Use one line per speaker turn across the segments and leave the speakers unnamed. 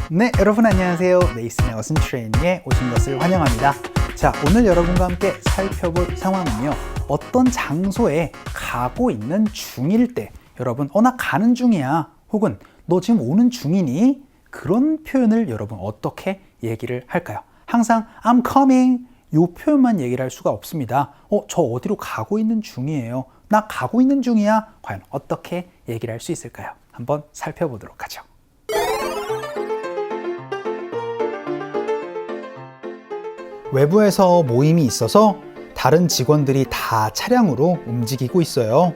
네, 여러분 안녕하세요. 네이슨의 어순 트레이닝에 오신 것을 환영합니다. 자, 오늘 여러분과 함께 살펴볼 상황은요. 어떤 장소에 가고 있는 중일 때 여러분, 나 가는 중이야. 혹은 너 지금 오는 중이니? 그런 표현을 여러분 어떻게 얘기를 할까요? 항상 I'm coming 이 표현만 얘기를 할 수가 없습니다. 저 어디로 가고 있는 중이에요. 나 가고 있는 중이야. 과연 어떻게 얘기를 할 수 있을까요? 한번 살펴보도록 하죠. 외부에서 모임이 있어서 다른 직원들이 다 차량으로 움직이고 있어요.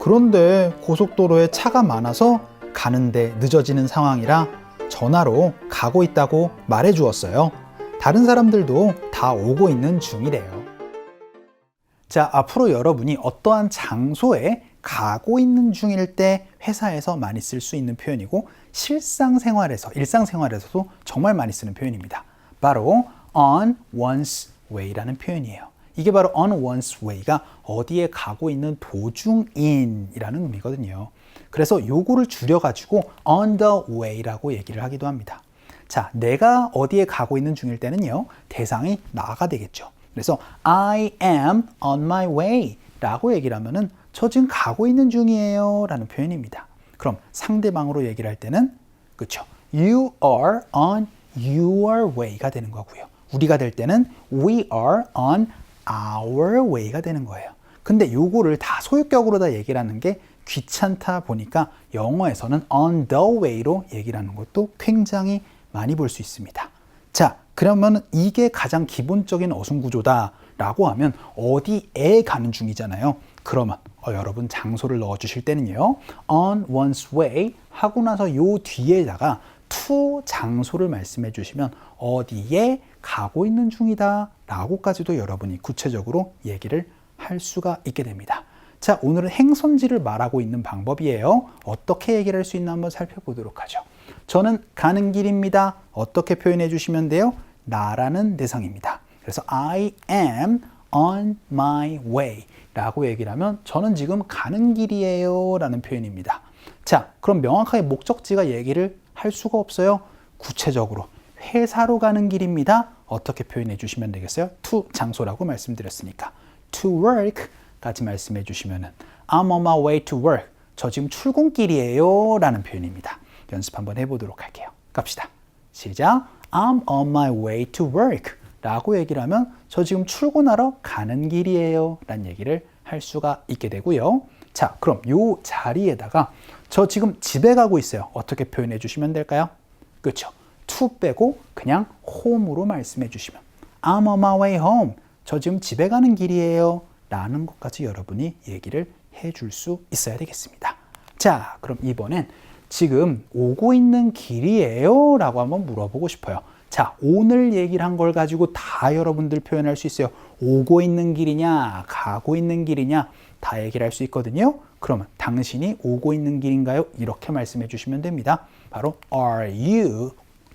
그런데 고속도로에 차가 많아서 가는데 늦어지는 상황이라 전화로 가고 있다고 말해 주었어요. 다른 사람들도 다 오고 있는 중이래요. 자, 앞으로 여러분이 어떠한 장소에 가고 있는 중일 때 회사에서 많이 쓸 수 있는 표현이고 일상생활에서도 정말 많이 쓰는 표현입니다. 바로 on one's way라는 표현이에요. 이게 바로 on one's way가 어디에 가고 있는 도중인이라는 의미거든요. 그래서 요거를 줄여가지고 on the way라고 얘기를 하기도 합니다. 자, 내가 어디에 가고 있는 중일 때는요, 대상이 나가 되겠죠. 그래서 I am on my way 라고 얘기를 하면은 저 지금 가고 있는 중이에요 라는 표현입니다. 그럼 상대방으로 얘기를 할 때는 그렇죠. You are on your way가 되는 거고요. 우리가 될 때는 we are on our way가 되는 거예요. 근데 요거를 다 소유격으로 다 얘기를 하는 게 귀찮다 보니까 영어에서는 on the way로 얘기를 하는 것도 굉장히 많이 볼 수 있습니다. 자, 그러면 이게 가장 기본적인 어순 구조다라고 하면 어디에 가는 중이잖아요. 그러면 여러분 장소를 넣어 주실 때는요. on one's way 하고 나서 요 뒤에다가 to 장소를 말씀해 주시면 어디에 가고 있는 중이다 라고까지도 여러분이 구체적으로 얘기를 할 수가 있게 됩니다. 자, 오늘은 행선지를 말하고 있는 방법이에요. 어떻게 얘기를 할 수 있나 한번 살펴보도록 하죠. 저는 가는 길입니다. 어떻게 표현해 주시면 돼요? 나라는 대상입니다. 그래서 I am on my way 라고 얘기를 하면 저는 지금 가는 길이에요 라는 표현입니다. 자, 그럼 명확하게 목적지가 얘기를 할 수가 없어요. 구체적으로 회사로 가는 길입니다. 어떻게 표현해 주시면 되겠어요? to 장소라고 말씀드렸으니까 to work 까지 말씀해 주시면은 I'm on my way to work. 저 지금 출근길이에요 라는 표현입니다. 연습 한번 해보도록 할게요. 갑시다. 시작. I'm on my way to work 라고 얘기를 하면 저 지금 출근하러 가는 길이에요 라는 얘기를 할 수가 있게 되고요. 자, 그럼 요 자리에다가 저 지금 집에 가고 있어요. 어떻게 표현해 주시면 될까요? 그렇죠. to 빼고 그냥 home으로 말씀해 주시면 I'm on my way home. 저 지금 집에 가는 길이에요 라는 것까지 여러분이 얘기를 해줄 수 있어야 되겠습니다. 자, 그럼 이번엔 지금 오고 있는 길이에요 라고 한번 물어보고 싶어요. 자, 오늘 얘기를 한 걸 가지고 다 여러분들 표현할 수 있어요. 오고 있는 길이냐 가고 있는 길이냐 다 얘기를 할 수 있거든요. 그러면 당신이 오고 있는 길인가요? 이렇게 말씀해 주시면 됩니다. 바로 Are you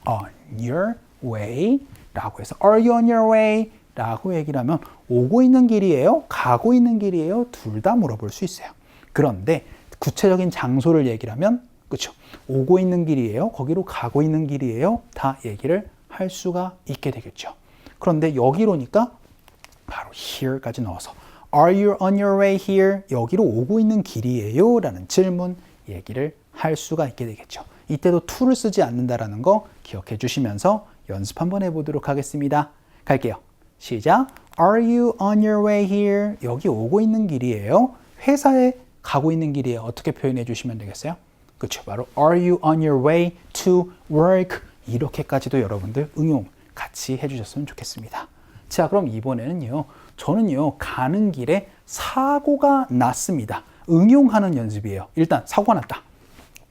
on your way? 라고 해서 Are you on your way? 라고 얘기를 하면 오고 있는 길이에요? 가고 있는 길이에요? 둘 다 물어볼 수 있어요. 그런데 구체적인 장소를 얘기를 하면 그렇죠. 오고 있는 길이에요? 거기로 가고 있는 길이에요? 다 얘기를 할 수가 있게 되겠죠. 그런데 여기로니까 바로 here까지 넣어서 Are you on your way here? 여기로 오고 있는 길이에요? 라는 질문 얘기를 할 수가 있게 되겠죠. 이때도 to를 쓰지 않는다라는 거 기억해 주시면서 연습 한번 해보도록 하겠습니다. 갈게요. 시작. Are you on your way here? 여기 오고 있는 길이에요. 회사에 가고 있는 길이에요. 어떻게 표현해 주시면 되겠어요? 그렇죠. 바로 Are you on your way to work? 이렇게까지도 여러분들 응용 같이 해주셨으면 좋겠습니다. 자, 그럼 이번에는요. 저는요. 가는 길에 사고가 났습니다. 응용하는 연습이에요. 일단 사고가 났다.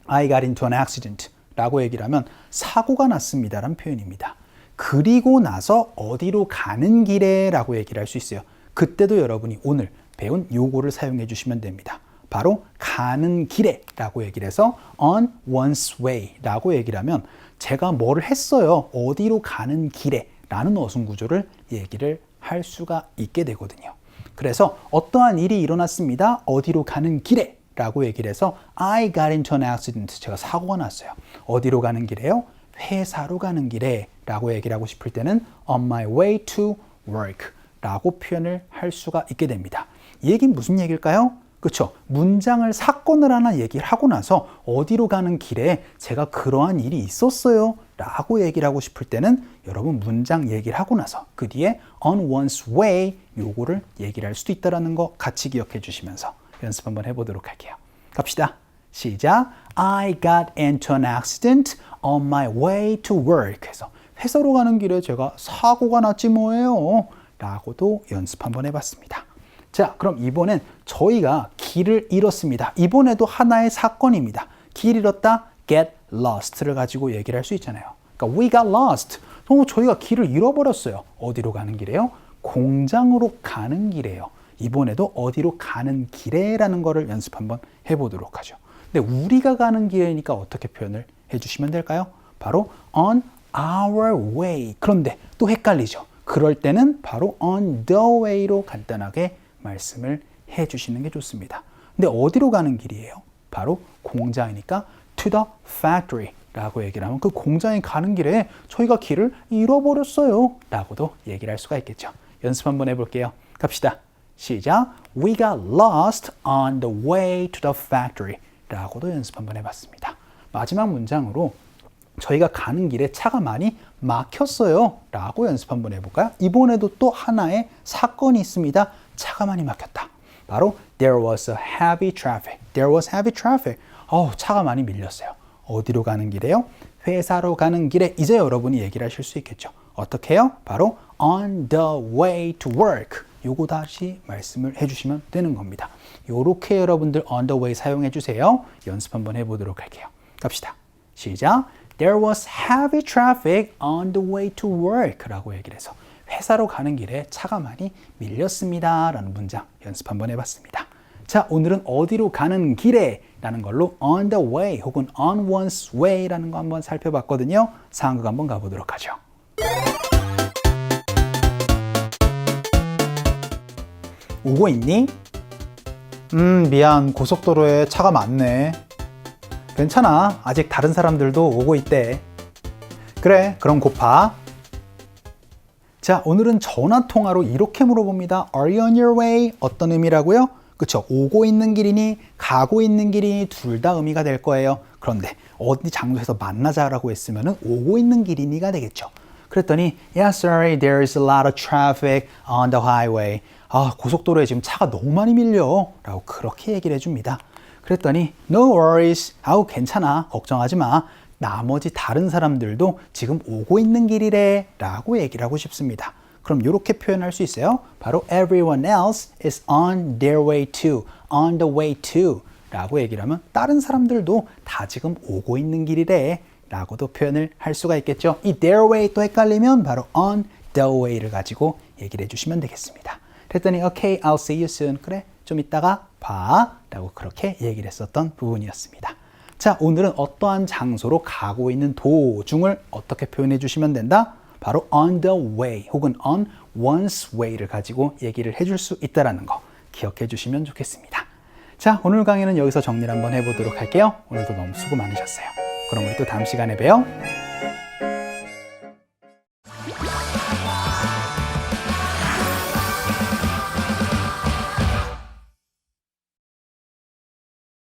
I got into an accident 라고 얘기를 하면 사고가 났습니다 라는 표현입니다. 그리고 나서 어디로 가는 길에 라고 얘기를 할 수 있어요. 그때도 여러분이 오늘 배운 요거를 사용해 주시면 됩니다. 바로 가는 길에 라고 얘기를 해서 on one's way 라고 얘기를 하면 제가 뭘 했어요. 어디로 가는 길에 라는 어순 구조를 얘기를 할 수가 있게 되거든요. 그래서 어떠한 일이 일어났습니다. 어디로 가는 길에 라고 얘기를 해서 I got into an accident. 제가 사고가 났어요. 어디로 가는 길이에요? 회사로 가는 길에 라고 얘기를 하고 싶을 때는 on my way to work 라고 표현을 할 수가 있게 됩니다. 이 얘기는 무슨 얘기일까요? 그렇죠. 문장을 사건을 하나 얘기를 하고 나서 어디로 가는 길에 제가 그러한 일이 있었어요 라고 얘기를 하고 싶을 때는 여러분 문장 얘기를 하고 나서 그 뒤에 on one's way 요거를 얘기를 할 수도 있다는 거 같이 기억해 주시면서 연습 한번 해보도록 할게요. 갑시다. 시작. I got into an accident on my way to work. 해서 회사로 가는 길에 제가 사고가 났지 뭐예요 라고도 연습 한번 해봤습니다. 자, 그럼 이번엔 저희가 길을 잃었습니다. 이번에도 하나의 사건입니다. 길 잃었다, get lost를 가지고 얘기를 할 수 있잖아요. 그러니까 we got lost. 저희가 길을 잃어버렸어요. 어디로 가는 길이에요? 공장으로 가는 길이에요. 이번에도 어디로 가는 길에라는 거를 연습 한번 해보도록 하죠. 근데 우리가 가는 길이니까 어떻게 표현을 해주시면 될까요? 바로 on our way. 그런데 또 헷갈리죠. 그럴 때는 바로 on the way로 간단하게 말씀을 해주시는 게 좋습니다. 근데 어디로 가는 길이에요? 바로 공장이니까 to the factory 라고 얘기를 하면 그 공장에 가는 길에 저희가 길을 잃어버렸어요 라고도 얘기를 할 수가 있겠죠. 연습 한번 해볼게요. 갑시다. 시작. We got lost on the way to the factory 라고도 연습 한번 해봤습니다. 마지막 문장으로 저희가 가는 길에 차가 많이 막혔어요 라고 연습 한번 해볼까요? 이번에도 또 하나의 사건이 있습니다. 차가 많이 막혔다. 바로 there was a heavy traffic. There was heavy traffic. 차가 많이 밀렸어요. 어디로 가는 길이에요? 회사로 가는 길에 이제 여러분이 얘기를 하실 수 있겠죠. 어떻게 해요? 바로 on the way to work. 요거 다시 말씀을 해주시면 되는 겁니다. 요렇게 여러분들 on the way 사용해 주세요. 연습 한번 해보도록 할게요. 갑시다. 시작. There was heavy traffic on the way to work 라고 얘기를 해서 회사로 가는 길에 차가 많이 밀렸습니다 라는 문장 연습 한번 해봤습니다. 자, 오늘은 어디로 가는 길에 라는 걸로 on the way 혹은 on one's way 라는 거 한번 살펴봤거든요. 상황극 한번 가보도록 하죠. 오고 있니? 미안. 고속도로에 차가 많네. 괜찮아. 아직 다른 사람들도 오고 있대. 그래, 그럼 곧 봐. 자, 오늘은 전화통화로 이렇게 물어봅니다. Are you on your way? 어떤 의미라고요? 그쵸? 오고 있는 길이니 가고 있는 길이니 둘 다 의미가 될 거예요. 그런데 어디 장소에서 만나자라고 했으면 오고 있는 길이니가 되겠죠. 그랬더니 Yeah, sorry, there is a lot of traffic on the highway. 고속도로에 지금 차가 너무 많이 밀려 라고 그렇게 얘기를 해줍니다. 그랬더니 No worries. 괜찮아. 걱정하지 마. 나머지 다른 사람들도 지금 오고 있는 길이래 라고 얘기를 하고 싶습니다. 그럼 이렇게 표현할 수 있어요. 바로 everyone else is on their way to, on the way to 라고 얘기를 하면 다른 사람들도 다 지금 오고 있는 길이래 라고도 표현을 할 수가 있겠죠. 이 their way 또 헷갈리면 바로 on the way를 가지고 얘기를 해주시면 되겠습니다. 그랬더니 okay, I'll see you soon. 그래, 좀 이따가 봐 라고 그렇게 얘기를 했었던 부분이었습니다. 자, 오늘은 어떠한 장소로 가고 있는 도중을 어떻게 표현해 주시면 된다? 바로 on the way 혹은 on one's way를 가지고 얘기를 해줄 수 있다는 거 기억해 주시면 좋겠습니다. 자, 오늘 강의는 여기서 정리를 한번 해보도록 할게요. 오늘도 너무 수고 많으셨어요. 그럼 우리 또 다음 시간에 봬요.